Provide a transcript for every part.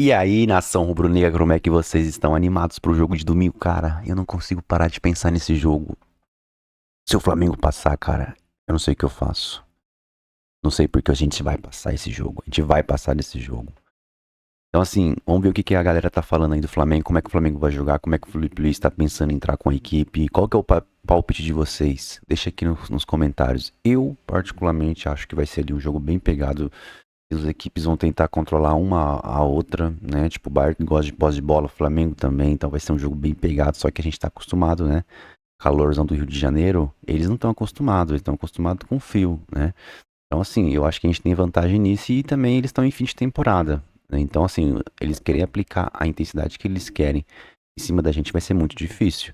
E aí, nação rubro-negra, como é que vocês estão animados pro jogo de domingo? Cara, eu não consigo parar de pensar nesse jogo. Se o Flamengo passar, cara, eu não sei o que eu faço. Não sei porque a gente vai passar esse jogo. A gente vai passar desse jogo. Então, assim, vamos ver o que a galera tá falando aí do Flamengo. Como é que o Flamengo vai jogar? Como é que o Felipe Luiz tá pensando em entrar com a equipe? Qual que é o palpite de vocês? Deixa aqui nos comentários. Eu, particularmente, acho que vai ser ali um jogo bem pegado. As equipes vão tentar controlar uma a outra, né? Tipo, o Bayern gosta de posse de bola, o Flamengo também, então vai ser um jogo bem pegado, só que a gente tá acostumado, né? Calorzão do Rio de Janeiro, eles não estão acostumados, eles estão acostumados com frio, né? Então, assim, eu acho que a gente tem vantagem nisso e também eles estão em fim de temporada, né? Então, assim, eles querem aplicar a intensidade que eles querem em cima da gente vai ser muito difícil.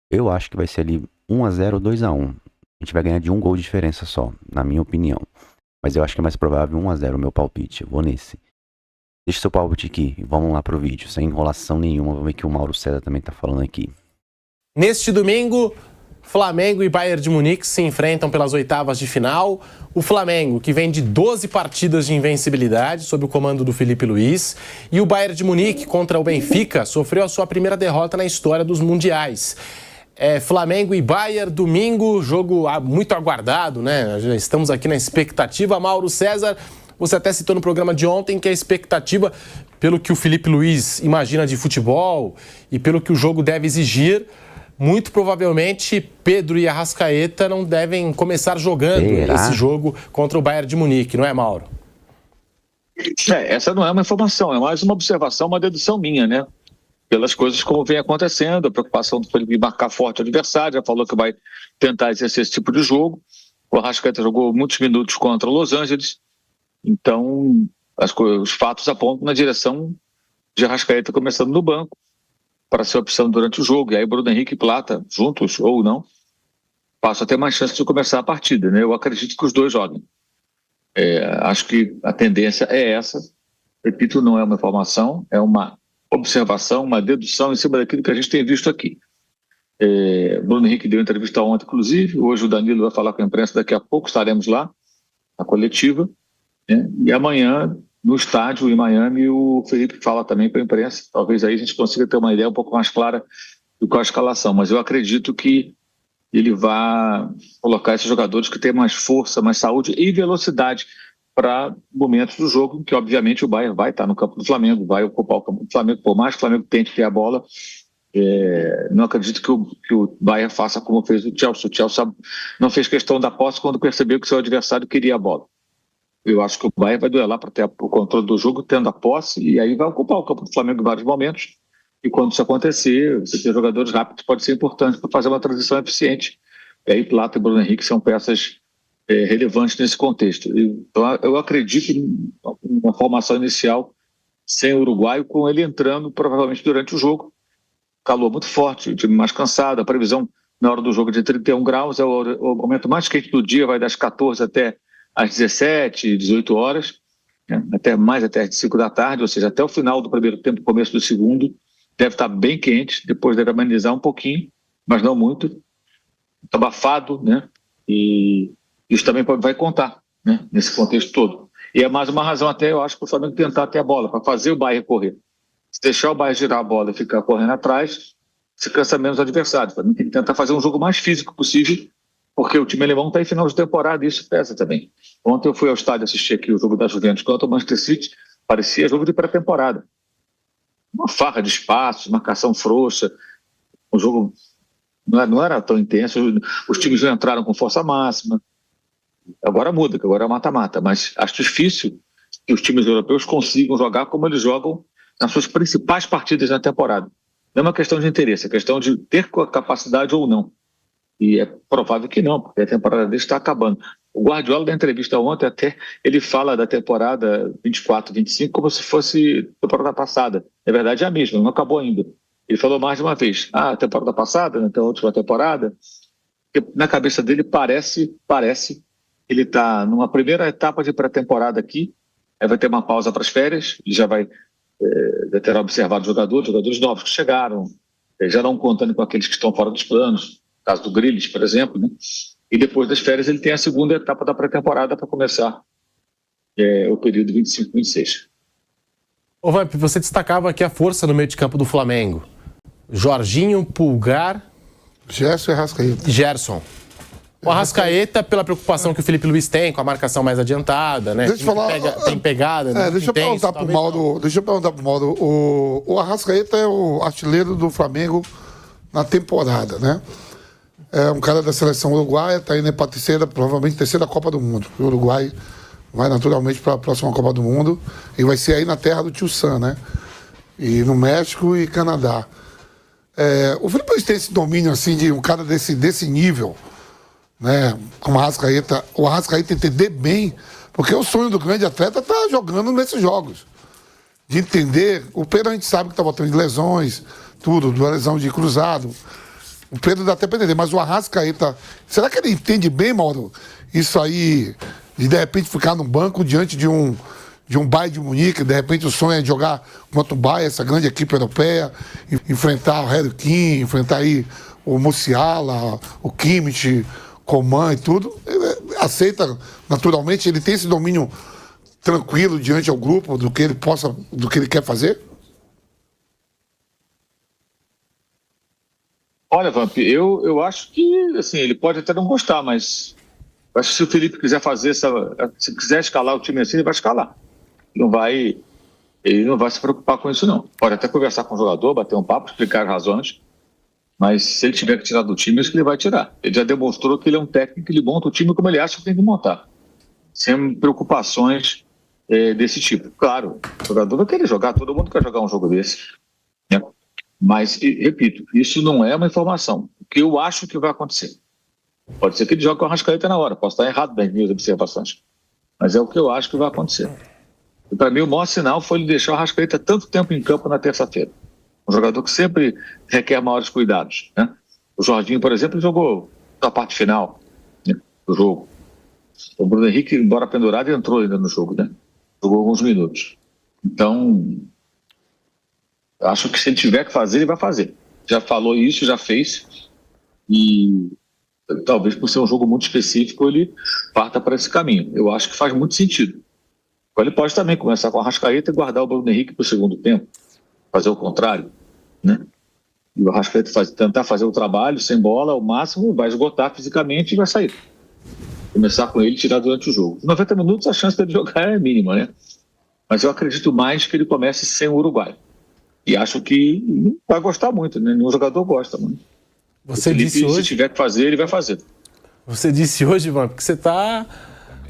Eu acho que vai ser ali 1-0 ou 2-1. A gente vai ganhar de um gol de diferença só, na minha opinião. Mas eu acho que é mais provável 1-0 o meu palpite. Eu vou nesse. Deixa seu palpite aqui. Vamos lá pro vídeo. Sem enrolação nenhuma. Vamos ver o que o Mauro César também tá falando aqui. Neste domingo, Flamengo e Bayern de Munique se enfrentam pelas oitavas de final. O Flamengo, que vem de 12 partidas de invencibilidade sob o comando do Felipe Luiz. E o Bayern de Munique contra o Benfica sofreu a sua primeira derrota na história dos mundiais. Flamengo e Bayern, domingo, jogo muito aguardado, né? Já estamos aqui na expectativa. Mauro César, você até citou no programa de ontem que a expectativa, pelo que o Felipe Luiz imagina de futebol e pelo que o jogo deve exigir, muito provavelmente Pedro e Arrascaeta não devem começar jogando esse jogo contra o Bayern de Munique, não é, Mauro? Essa não é uma informação, é mais uma observação, uma dedução minha, né? Pelas coisas como vem acontecendo, a preocupação do Felipe marcar forte o adversário, já falou que vai tentar exercer esse tipo de jogo. O Arrascaeta jogou muitos minutos contra o Los Angeles, então os fatos apontam na direção de Arrascaeta começando no banco para ser opção durante o jogo, e aí Bruno Henrique e Plata, juntos ou não, passam a ter mais chance de começar a partida, né? Eu acredito que os dois joguem. Acho que a tendência é essa, repito, não é uma informação, é uma observação, uma dedução em cima daquilo que a gente tem visto aqui. Bruno Henrique deu entrevista ontem, inclusive, hoje o Danilo vai falar com a imprensa, daqui a pouco estaremos lá, na coletiva, né? E amanhã, no estádio em Miami, o Felipe fala também para a imprensa, talvez aí a gente consiga ter uma ideia um pouco mais clara do que a escalação, mas eu acredito que ele vai colocar esses jogadores que têm mais força, mais saúde e velocidade para momentos do jogo, que obviamente o Bayern vai estar no campo do Flamengo, vai ocupar o campo do Flamengo, por mais que o Flamengo tente ter a bola, não acredito que o Bayern faça como fez o Chelsea. O Chelsea não fez questão da posse quando percebeu que seu adversário queria a bola. Eu acho que o Bayern vai duelar para ter o controle do jogo, tendo a posse, e aí vai ocupar o campo do Flamengo em vários momentos, e quando isso acontecer, você ter jogadores rápidos pode ser importante para fazer uma transição eficiente. E aí Plata e Bruno Henrique são peças relevantes nesse contexto. Então, eu acredito em uma formação inicial sem o uruguaio, com ele entrando provavelmente durante o jogo. Calor muito forte, o time mais cansado, a previsão na hora do jogo de 31 graus, é o momento mais quente do dia, vai das 14 até às 17, 18 horas, né? até às 5 da tarde, ou seja, até o final do primeiro tempo, começo do segundo, deve estar bem quente, depois deve amenizar um pouquinho, mas não muito, abafado, né? E isso também vai contar, né? Nesse contexto todo. E é mais uma razão até, eu acho, para o Flamengo tentar ter a bola, para fazer o Bayern correr. Se deixar o Bayern girar a bola e ficar correndo atrás, se cansa menos o adversário. O Flamengo tem que tentar fazer um jogo mais físico possível, porque o time alemão está em final de temporada e isso pesa também. Ontem eu fui ao estádio assistir aqui o jogo da Juventus contra o Manchester City, parecia jogo de pré-temporada. Uma farra de espaços, marcação frouxa, um jogo não era tão intenso, os times não entraram com força máxima. Agora muda, que agora é mata-mata, mas acho difícil que os times europeus consigam jogar como eles jogam nas suas principais partidas na temporada. Não é uma questão de interesse, é questão de ter capacidade ou não. E é provável que não, porque a temporada deles está acabando. O Guardiola, na entrevista ontem, até ele fala da temporada 24-25 como se fosse a temporada passada. Na verdade é a mesma, não acabou ainda. Ele falou mais de uma vez, a temporada passada, então a última temporada, porque na cabeça dele parece, ele está numa primeira etapa de pré-temporada aqui, aí vai ter uma pausa para as férias, e já vai ter observado jogadores novos que chegaram, já não contando com aqueles que estão fora dos planos, no caso do Grealish, por exemplo, né? E depois das férias ele tem a segunda etapa da pré-temporada para começar o período 25-26. Ô, Vamp, você destacava aqui a força no meio de campo do Flamengo. Jorginho, Pulgar... Gerson e Arrascaeta. Gerson. O Arrascaeta, pela preocupação que o Felipe Luiz tem com a marcação mais adiantada, né? Deixa eu falar... Tem pegada, né? Deixa eu perguntar pro Mauro. O Arrascaeta é o artilheiro do Flamengo na temporada, né? É um cara da seleção uruguaia, tá indo para provavelmente terceira Copa do Mundo. O Uruguai vai naturalmente para a próxima Copa do Mundo e vai ser aí na terra do Tio Sam, né? E no México e Canadá. O Felipe Luiz tem esse domínio assim de um cara desse nível, né? Como o Arrascaeta entender bem, porque o sonho do grande atleta tá jogando nesses jogos. De entender, o Pedro a gente sabe que tá voltando de lesões, tudo, de lesão de cruzado. O Pedro dá até pra entender, mas o Arrascaeta, será que ele entende bem, Mauro, isso aí, de repente ficar no banco diante de um Bayern de Munique, de repente o sonho é jogar contra o Bayern, essa grande equipe europeia, enfrentar o Harry Kane, enfrentar aí o Musiala, o Kimmich, Coman e tudo. Ele aceita naturalmente, ele tem esse domínio tranquilo diante ao grupo do que ele quer fazer? Olha, Vamp, eu acho que assim, ele pode até não gostar, mas acho que se o Felipe quiser se quiser escalar o time assim, ele vai escalar. Ele não vai se preocupar com isso, não. Pode até conversar com o jogador, bater um papo, explicar as razões, mas se ele tiver que tirar do time, isso que ele vai tirar. Ele já demonstrou que ele é um técnico, ele monta o time como ele acha que tem que montar, sem preocupações desse tipo. Claro, o jogador vai querer jogar, todo mundo quer jogar um jogo desse, né? Mas, repito, isso não é uma informação. O que eu acho que vai acontecer. Pode ser que ele jogue com o Arrascaeta na hora, posso estar errado nas minhas observações, mas é o que eu acho que vai acontecer. E para mim o maior sinal foi ele deixar o Arrascaeta tanto tempo em campo na terça-feira. Um jogador que sempre requer maiores cuidados, né? O Jorginho, por exemplo, jogou na parte final, né, do jogo. O Bruno Henrique, embora pendurado, entrou ainda no jogo, né? Jogou alguns minutos. Então, acho que se ele tiver que fazer, ele vai fazer. Já falou isso, já fez. E talvez por ser um jogo muito específico, ele parta para esse caminho. Eu acho que faz muito sentido. Ele pode também começar com o Arrascaeta e guardar o Bruno Henrique para o segundo tempo. Fazer o contrário, né? E o Arrascaeta tentar fazer o trabalho sem bola ao máximo, vai esgotar fisicamente e vai sair. Começar com ele e tirar durante o jogo. 90 minutos a chance dele jogar é mínima, né? Mas eu acredito mais que ele comece sem o Uruguai. E acho que vai gostar muito, né? Nenhum jogador gosta muito. Você disse hoje... Se tiver que fazer, ele vai fazer. Você disse hoje, Ivan, porque você está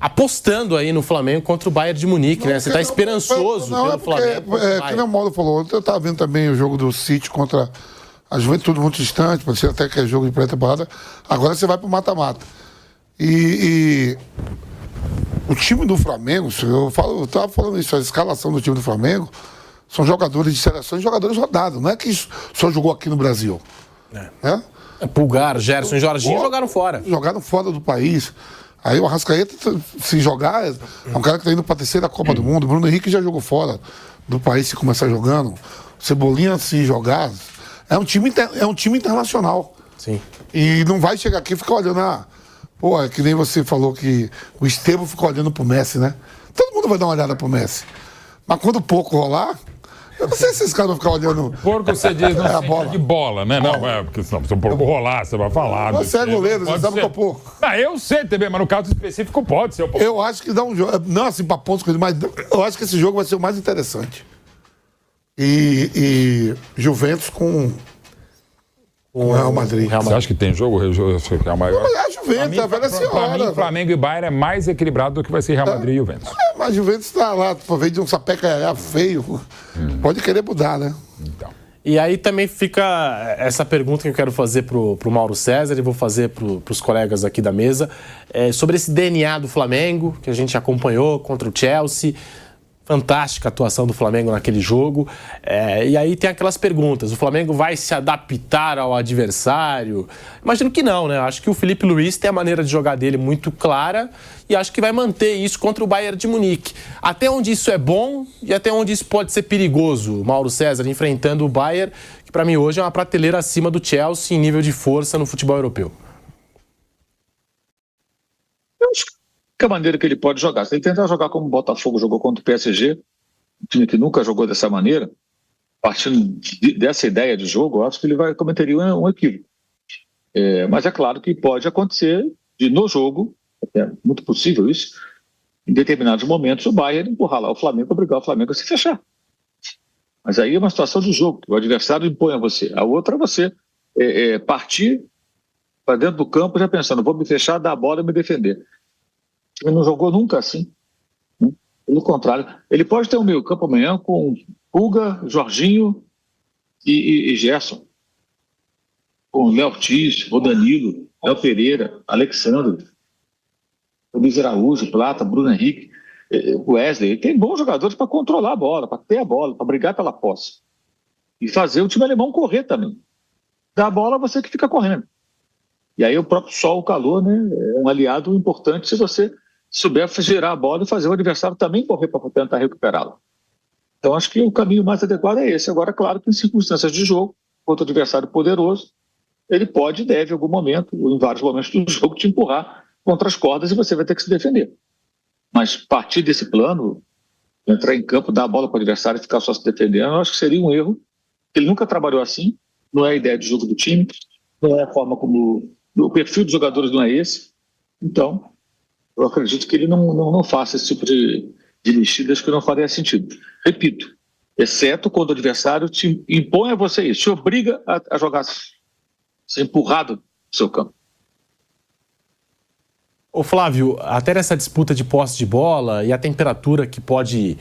apostando aí no Flamengo contra o Bayern de Munique, né? Você está esperançoso pelo Flamengo. Que nem o Mauro falou, eu estava vendo também o jogo do City contra a Juventude, tudo muito distante, pode ser até que é jogo de pré-temporada. Agora você vai para o mata-mata. E o time do Flamengo, eu estava falando isso, a escalação do time do Flamengo são jogadores de seleções, jogadores rodados, não é que só jogou aqui no Brasil. Né? Pulgar, Gerson e Jorginho jogaram fora. Jogaram fora do país. Aí o Arrascaeta, se jogar, é um cara que está indo para a terceira Copa do Mundo. O Bruno Henrique já jogou fora do país, se começar jogando. Cebolinha, se jogar. É um time internacional. Sim. E não vai chegar aqui e ficar olhando. É que nem você falou que o Estevam ficou olhando pro Messi, né? Todo mundo vai dar uma olhada pro Messi. Mas quando o pouco rolar, eu não sei se esses caras vão ficar olhando. Porco você diz no sentido bola. de bola, né? Não, porque senão, se o porco rolar, você vai falar. Você é goleiro, você sabe que é o porco. Eu sei também, mas no caso específico pode ser o porco. Eu acho que dá um jogo. Não assim pra pontos, mas eu acho que esse jogo vai ser o mais interessante. E Juventus com o Real Madrid. Você acha que tem jogo? Real Madrid? A Juventus, a velha senhora. Pra mim, Flamengo e Bayern é mais equilibrado do que vai ser Real Madrid e Juventus. Mas a Juventus está lá, por vez de um sapeca feio. Pode querer mudar, né? Então. E aí também fica essa pergunta que eu quero fazer pro Mauro César e vou fazer pros colegas aqui da mesa, sobre esse DNA do Flamengo, que a gente acompanhou contra o Chelsea. Fantástica atuação do Flamengo naquele jogo. E aí tem aquelas perguntas. O Flamengo vai se adaptar ao adversário? Imagino que não, né? Acho que o Felipe Luiz tem a maneira de jogar dele muito clara e acho que vai manter isso contra o Bayern de Munique. Até onde isso é bom e até onde isso pode ser perigoso, Mauro César, enfrentando o Bayern, que para mim hoje é uma prateleira acima do Chelsea em nível de força no futebol europeu. Eu acho que a maneira que ele pode jogar. Se ele tentar jogar como o Botafogo jogou contra o PSG, um time que nunca jogou dessa maneira, partindo dessa ideia de jogo, eu acho que ele cometeria um equívoco. Mas é claro que pode acontecer de, no jogo, é muito possível isso, em determinados momentos o Bayern empurrar lá o Flamengo, obrigar o Flamengo a se fechar. Mas aí é uma situação de jogo, que o adversário impõe a você. A outra é você partir para dentro do campo já pensando, vou me fechar, dar a bola e me defender. Ele não jogou nunca assim. Né? Pelo contrário, ele pode ter um meio campo amanhã com Pulga, Jorginho e Gerson. Com Léo Ortiz, o Danilo, Léo Pereira, Alexandre, Luiz Araújo, Plata, Bruno Henrique, Wesley. Tem bons jogadores para controlar a bola, para ter a bola, para brigar pela posse. E fazer o time alemão correr também. Dar a bola, você que fica correndo. E aí o próprio sol, o calor, né, é um aliado importante se você souber girar a bola e fazer o adversário também correr para tentar recuperá-la. Então acho que o caminho mais adequado é esse. Agora, claro que em circunstâncias de jogo, contra o adversário poderoso, ele pode e deve, em algum momento, ou em vários momentos do jogo, te empurrar contra as cordas e você vai ter que se defender. Mas partir desse plano, entrar em campo, dar a bola para o adversário e ficar só se defendendo, eu acho que seria um erro. Ele nunca trabalhou assim, não é a ideia de jogo do time, não é a forma como... O perfil dos jogadores não é esse. Então, eu acredito que ele não faça esse tipo de mexidas que não faria sentido. Repito, exceto quando o adversário te impõe a você isso, te obriga a jogar, ser empurrado no seu campo. Ô Flávio, até nessa disputa de posse de bola e a temperatura que pode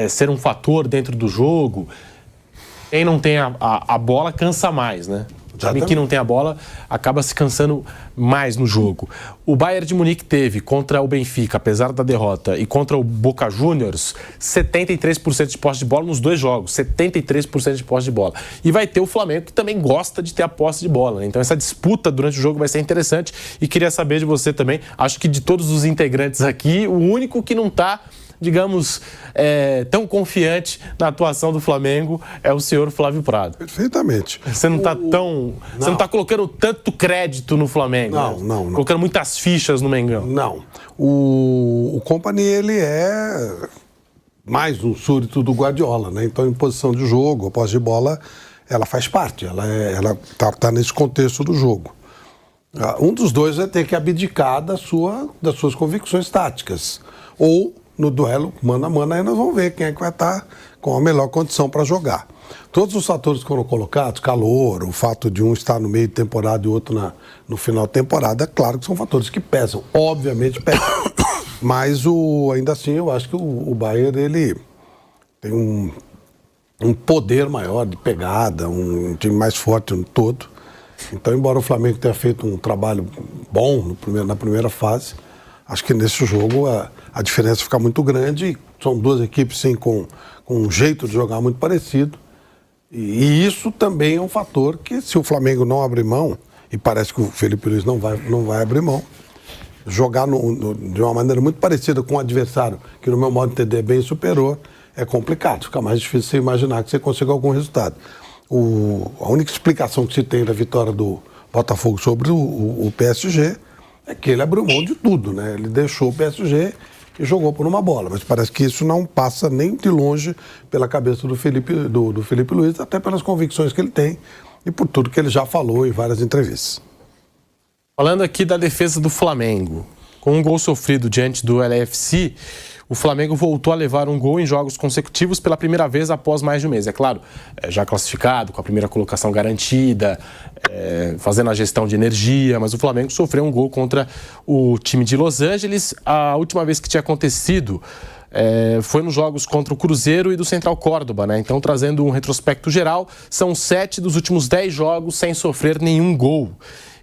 ser um fator dentro do jogo, quem não tem a bola cansa mais, né? O time que não tem a bola acaba se cansando mais no jogo. O Bayern de Munique teve contra o Benfica, apesar da derrota, e contra o Boca Juniors, 73% de posse de bola nos dois jogos. 73% de posse de bola. E vai ter o Flamengo, que também gosta de ter a posse de bola, né? Então essa disputa durante o jogo vai ser interessante. E queria saber de você também, acho que de todos os integrantes aqui, o único que não está, digamos, tão confiante na atuação do Flamengo é o senhor Flávio Prado. Perfeitamente. Você não está você não está colocando tanto crédito no Flamengo. Não. Colocando muitas fichas no Mengão. Não. O Kompany, ele é mais um súdito do Guardiola, né? Então, em posição de jogo, a posse de bola, ela faz parte. Ela tá nesse contexto do jogo. Um dos dois vai ter que abdicar das suas convicções táticas. Ou no duelo mano a mano, aí nós vamos ver quem é que vai estar com a melhor condição para jogar. Todos os fatores que foram colocados, calor, o fato de um estar no meio de temporada e o outro no final de temporada, é claro que são fatores que pesam, obviamente pesam. Mas ainda assim eu acho que o Bayern, ele tem um poder maior de pegada, um time mais forte no todo. Então, embora o Flamengo tenha feito um trabalho bom na primeira fase, acho que nesse jogo a diferença fica muito grande. São duas equipes sim, com um jeito de jogar muito parecido. E isso também é um fator que, se o Flamengo não abrir mão, e parece que o Felipe Luiz não vai abrir mão, jogar de uma maneira muito parecida com um adversário que, no meu modo de entender, é bem superior, é complicado. Fica mais difícil você imaginar que você consiga algum resultado. A única explicação que se tem da vitória do Botafogo sobre o PSG é que ele abriu mão de tudo, né? Ele deixou o PSG e jogou por uma bola. Mas parece que isso não passa nem de longe pela cabeça do Felipe Luiz, até pelas convicções que ele tem e por tudo que ele já falou em várias entrevistas. Falando aqui da defesa do Flamengo, com um gol sofrido diante do LAFC, o Flamengo voltou a levar um gol em jogos consecutivos pela primeira vez após mais de um mês. É claro, já classificado, com a primeira colocação garantida, fazendo a gestão de energia, mas o Flamengo sofreu um gol contra o time de Los Angeles. A última vez que tinha acontecido foi nos jogos contra o Cruzeiro e do Central Córdoba, né? Então, trazendo um retrospecto geral, são 7 dos últimos 10 jogos sem sofrer nenhum gol.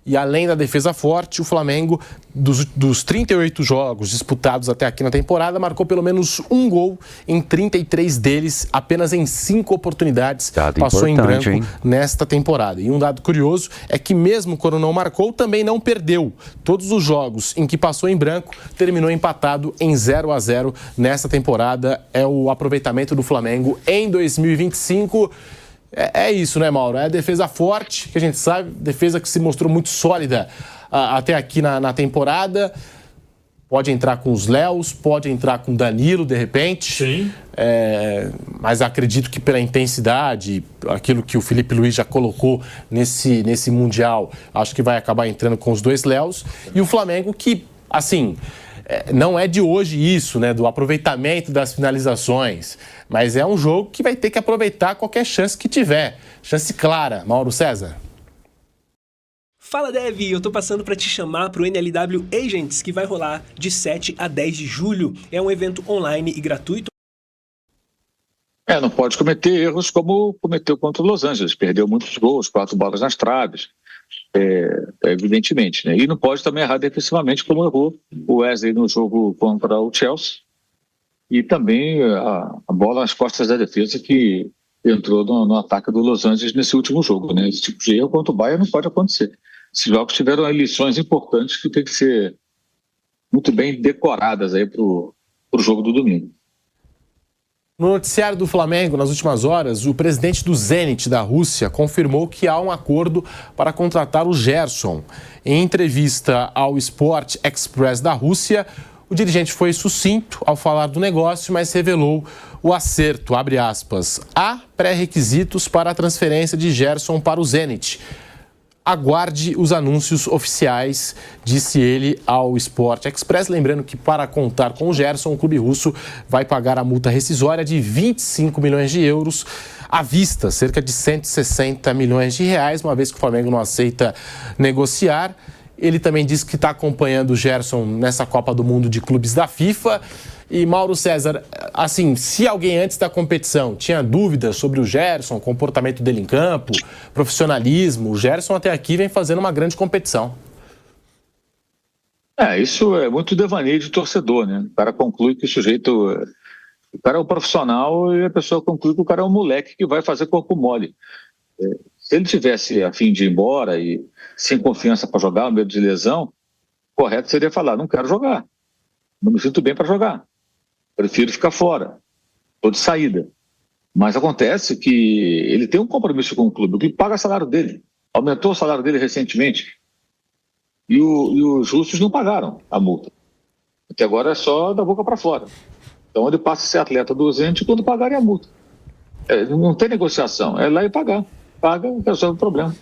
E além da defesa forte, o Flamengo, dos 38 jogos disputados até aqui na temporada, marcou pelo menos um gol em 33 deles, apenas em 5 oportunidades. Passou em branco, hein, nesta temporada. E um dado curioso é que mesmo quando não marcou, também não perdeu. Todos os jogos em que passou em branco, terminou empatado em 0-0 nesta temporada. É o aproveitamento do Flamengo em 2025. É isso, né, Mauro? É a defesa forte, que a gente sabe, defesa que se mostrou muito sólida até aqui na temporada. Pode entrar com os Léos, pode entrar com Danilo, de repente. Sim. Mas acredito que pela intensidade, aquilo que o Felipe Luiz já colocou nesse Mundial, acho que vai acabar entrando com os 2 Léos. E o Flamengo que, assim, não é de hoje isso, né, do aproveitamento das finalizações, mas é um jogo que vai ter que aproveitar qualquer chance que tiver. Chance clara, Mauro César. Fala, Dev! Eu tô passando para te chamar pro NLW Agents, que vai rolar de 7 a 10 de julho. É um evento online e gratuito. Não pode cometer erros como cometeu contra o Los Angeles. Perdeu muitos gols, 4 bolas nas traves, evidentemente, né? E não pode também errar defensivamente como errou o Wesley no jogo contra o Chelsea. E também a bola nas costas da defesa que entrou no ataque do Los Angeles nesse último jogo, né? Esse tipo de erro contra o Bayern não pode acontecer. Esses jogos tiveram lições importantes que tem que ser muito bem decoradas aí pro jogo do domingo. No noticiário do Flamengo, nas últimas horas, o presidente do Zenit da Rússia confirmou que há um acordo para contratar o Gerson. Em entrevista ao Sport Express da Rússia, o dirigente foi sucinto ao falar do negócio, mas revelou o acerto, abre aspas. Há pré-requisitos para a transferência de Gerson para o Zenit. Aguarde os anúncios oficiais, disse ele ao Sport Express. Lembrando que para contar com o Gerson, o clube russo vai pagar a multa rescisória de 25 milhões de euros à vista, cerca de 160 milhões de reais, uma vez que o Flamengo não aceita negociar. Ele também disse que está acompanhando o Gerson nessa Copa do Mundo de Clubes da FIFA. E Mauro César, assim, se alguém antes da competição tinha dúvidas sobre o Gerson, comportamento dele em campo, profissionalismo, o Gerson até aqui vem fazendo uma grande competição. Isso é muito devaneio de torcedor, né? O cara conclui que o cara é um profissional e a pessoa conclui que o cara é um moleque que vai fazer corpo mole. Se ele tivesse a fim de ir embora e sem confiança para jogar, medo de lesão, correto seria falar, não quero jogar, não me sinto bem para jogar. Prefiro ficar fora, estou de saída. Mas acontece que ele tem um compromisso com o clube, o clube paga o salário dele, aumentou o salário dele recentemente. E os russos não pagaram a multa. Até agora é só da boca para fora. Então ele passa a ser atleta do Zenit quando pagarem a multa. Não tem negociação, é lá e pagar. Paga, resolve o problema.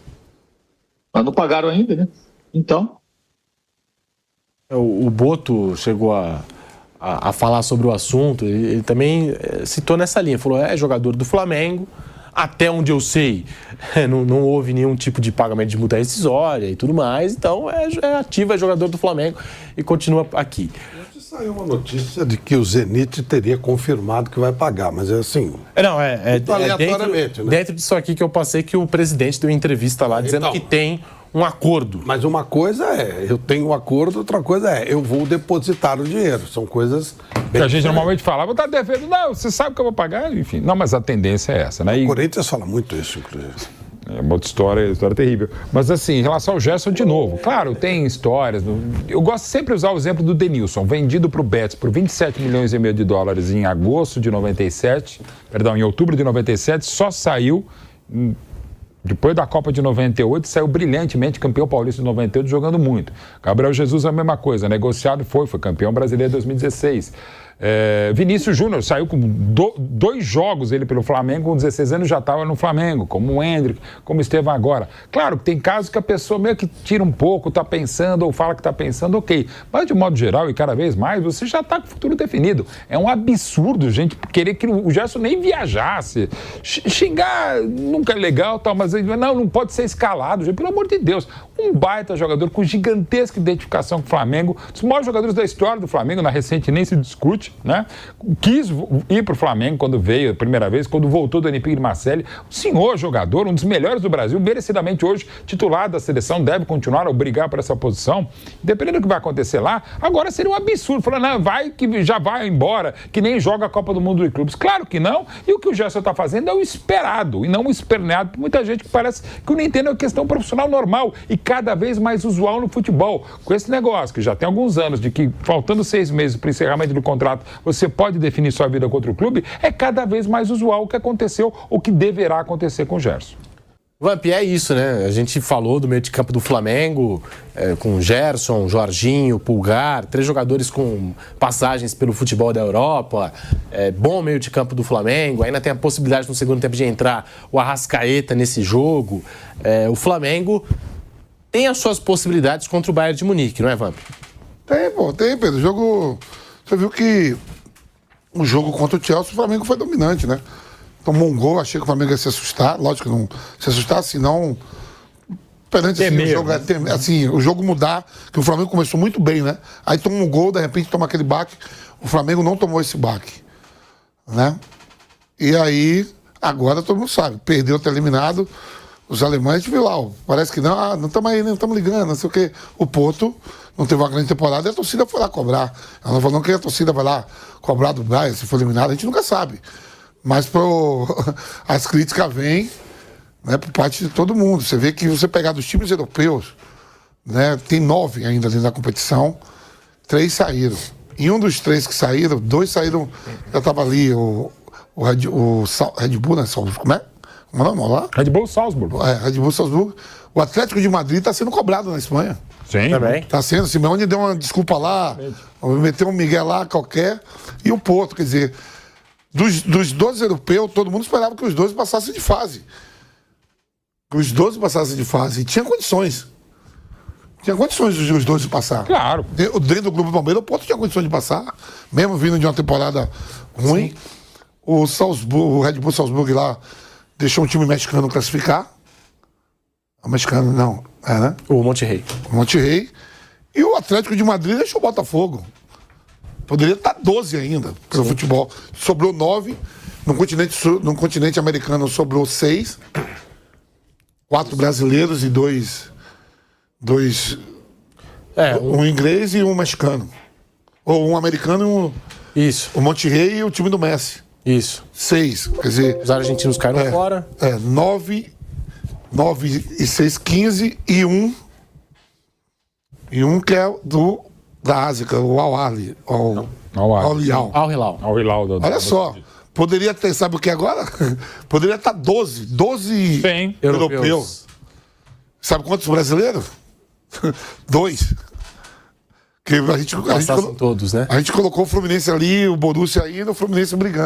Mas não pagaram ainda, né? Então... O Boto chegou a falar sobre o assunto, ele também citou nessa linha, falou, é jogador do Flamengo, até onde eu sei, não houve nenhum tipo de pagamento de multa rescisória e tudo mais, então é ativo, é jogador do Flamengo e continua aqui. Saiu uma notícia de que o Zenit teria confirmado que vai pagar, mas é assim... Dentro disso aqui que eu passei que o presidente deu entrevista lá dizendo que tem um acordo. Mas uma coisa eu tenho um acordo, outra coisa eu vou depositar o dinheiro. São coisas bem... A gente normalmente fala, vou estar devendo, não, você sabe que eu vou pagar, enfim. Não, mas a tendência é essa, né? O Corinthians fala muito isso, inclusive. É uma outra história terrível. Mas assim, em relação ao Gerson, de novo, claro, tem histórias. Eu gosto sempre de usar o exemplo do Denilson, vendido para o Betis por 27 milhões e meio de dólares em outubro de 97, só saiu... Depois da Copa de 98, saiu brilhantemente campeão paulista de 98, jogando muito. Gabriel Jesus a mesma coisa, negociado foi campeão brasileiro em 2016. Vinícius Júnior saiu com 2 jogos ele pelo Flamengo, com 16 anos já estava no Flamengo, como o Hendrick, como o Estevão agora. Claro que tem casos que a pessoa meio que tira um pouco, está pensando ou fala que está pensando, ok. Mas de modo geral e cada vez mais, você já está com o futuro definido. É um absurdo, gente, querer que o Gerson nem viajasse. Xingar nunca é legal, tal, mas não pode ser escalado, gente, pelo amor de Deus. Um baita jogador com gigantesca identificação com o Flamengo, um dos maiores jogadores da história do Flamengo, na recente nem se discute, né? Quis ir para o Flamengo quando veio a primeira vez, quando voltou do Olympique de Marseille. Um senhor jogador, um dos melhores do Brasil, merecidamente hoje titular da seleção, deve continuar a brigar por essa posição. Dependendo do que vai acontecer lá, agora seria um absurdo. Falar, não, que já vai embora, que nem joga a Copa do Mundo de Clubes. Claro que não. E o que o Gerson está fazendo é o esperado e não o esperneado por muita gente que parece que o Nintendo é uma questão profissional normal e cada vez mais usual no futebol. Com esse negócio, que já tem alguns anos, de que faltando 6 meses para o encerramento do contrato, você pode definir sua vida contra o clube, é cada vez mais usual o que aconteceu, o que deverá acontecer com o Gerson. Vamp, é isso, né? A gente falou do meio de campo do Flamengo, com Gerson, Jorginho, Pulgar, 3 jogadores com passagens pelo futebol da Europa, bom meio de campo do Flamengo, ainda tem a possibilidade no segundo tempo de entrar o Arrascaeta nesse jogo. O Flamengo tem as suas possibilidades contra o Bayern de Munique, não é, Vamp? Tem, Pedro. O jogo... Você viu que o jogo contra o Chelsea, o Flamengo foi dominante, né? Tomou um gol, achei que o Flamengo ia se assustar. Lógico que não se assustar, senão... Perante assim, o jogo, assim, o jogo mudar, que o Flamengo começou muito bem, né? Aí toma um gol, de repente toma aquele baque. O Flamengo não tomou esse baque, né? E aí, agora todo mundo sabe, perdeu, tá eliminado. Os alemães, viu lá, parece que não estamos aí, não estamos ligando, não sei o quê. O Porto não teve uma grande temporada e a torcida foi lá cobrar. Ela não falou que a torcida vai lá cobrar do Bayern, se for eliminado, a gente nunca sabe. Mas as críticas vêm, né, por parte de todo mundo. Você vê que você pegar dos times europeus, né, tem 9 ainda dentro da competição, 3 saíram. E um dos 3 que saíram, 2 saíram, já estava ali, o Red Bull, né, como é? Como é o nome lá? Red Bull Salzburgo. Red Bull Salzburgo. O Atlético de Madrid está sendo cobrado na Espanha. Sim. Também. Está sendo. O Simeone deu uma desculpa lá, meteu um Miguel lá qualquer. E o Porto, quer dizer, dos 12 europeus, todo mundo esperava que os 12 passassem de fase. Que os 12 passassem de fase. E tinha condições. Tinha condições dos 12 passar. Claro. Dentro do Grupo Palmeiras, o Porto tinha condições de passar. Mesmo vindo de uma temporada ruim. Sim. O Red Bull Salzburgo lá deixou um time mexicano classificar. O mexicano, não. Né? O Monterrey. O Monterrey. E o Atlético de Madrid deixou o Botafogo. Poderia estar 12 ainda pelo futebol. Sobrou 9. No continente americano sobrou 6. 4 brasileiros e 2. Um inglês e um mexicano. Ou um americano e um. Isso. O Monterrey e o time do Messi. Isso. 6. Quer dizer. Os argentinos caíram fora. 9 e 6, 15 e 1. E um que é da Ásia, o Al-Ahly. Al-Hilal. Al-Hilal. Olha só. Poderia ter, sabe o que agora? Poderia estar 12 Sim. europeus. Sabe quantos brasileiros? 2. Que a gente Todos, né? a gente colocou o Fluminense ali, o Borussia aí, e o Fluminense brigando.